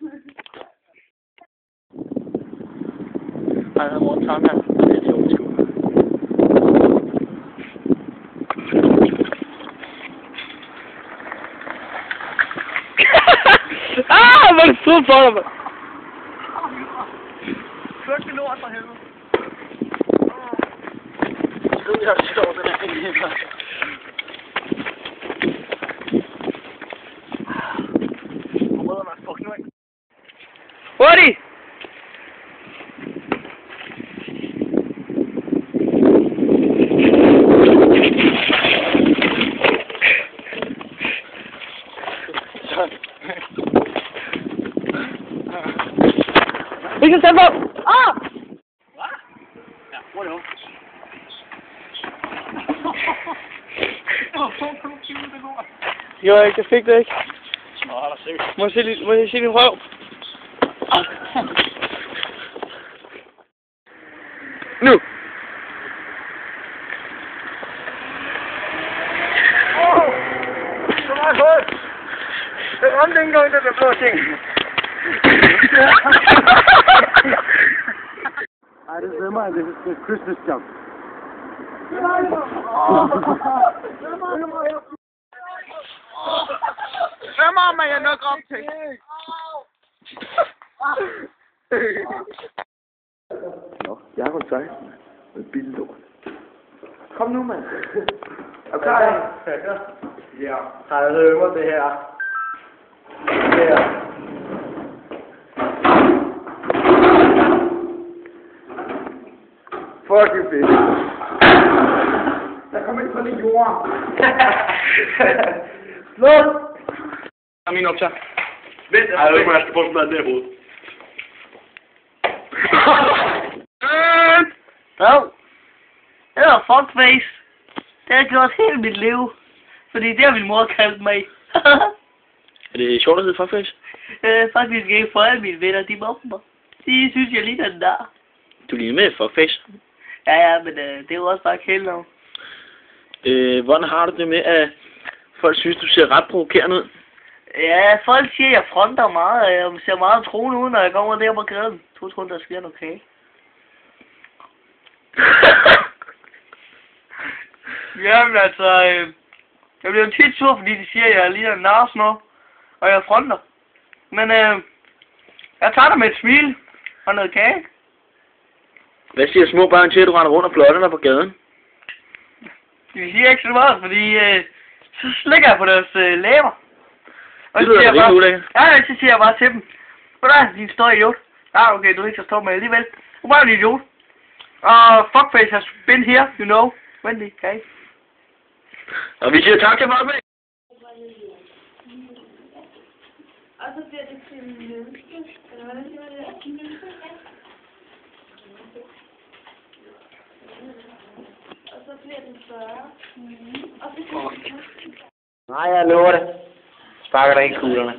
Ej, der er Morten Tanker. Det er til overskud. Hvor er det fod for dig, mand! Flygt det lort for helvede. Det er så sjovt, den her. Hurtigt! Vi kan sætte på! Ah! Hvad? Ja, hvor er det over? Jo, jeg fik det ikke. Nå, der er sikkert. Må jeg se din røv? Nu! Så meget højt! Det ramte ikke engang, det der blå ting. Ej, det svømmer, det er Christmas jump. Svømmer, man jeg nok op til. Nå, jeg har kontakt med billort. Kom nu, mand. Okay. Ja. Har jeg øver det her? Her. Fuck you, bitch. Der kommer ikke fra det jord. Slå! Er min optag? Vent, jeg ved ikke, hvor jeg skal få sådan der hoved. Hvad? Det var fuckface. Det har jeg gjort hele mit liv. Fordi det har min mor kaldt mig. Er det sjovt at hedde fuckface? Faktisk ikke for alle mine venner, de mobber mig. De synes, jeg ligner den der. Du ligner med fuckface. Ja, men det er jo også bare kældnavn. Hvordan har du det med, at folk synes, du ser ret provokerende ud? Ja, folk siger, at jeg fronter meget, og jeg ser meget troende ud, når jeg kommer der på gaden. Du tror, der sker noget kage. Jamen altså, jeg bliver tit sur, fordi de siger, at jeg ligner en nar sådan noget, og jeg fronter. Men jeg tager det med et smil og noget kage. Hvad siger små børn til, at du render rundt og flotter dig på gaden? De siger ikke så meget, fordi så slikker jeg på deres læber. Og Det så lyder siger da jeg rigtig ulækkert. Ja, så siger jeg bare til dem. Hvad er din store idiot? Ja, okay, du er ikke så stor med alligevel. Du er bare en idiot. Og fuckface has been here, you know. Wendy, okay? Og vi siger tak til fuckface. Og så bliver det til en menneske. Eller hvordan siger man det? Og så bliver den 40. Og så bliver den... Nej, jeg lover det. Sparker dig ikke kuglerne.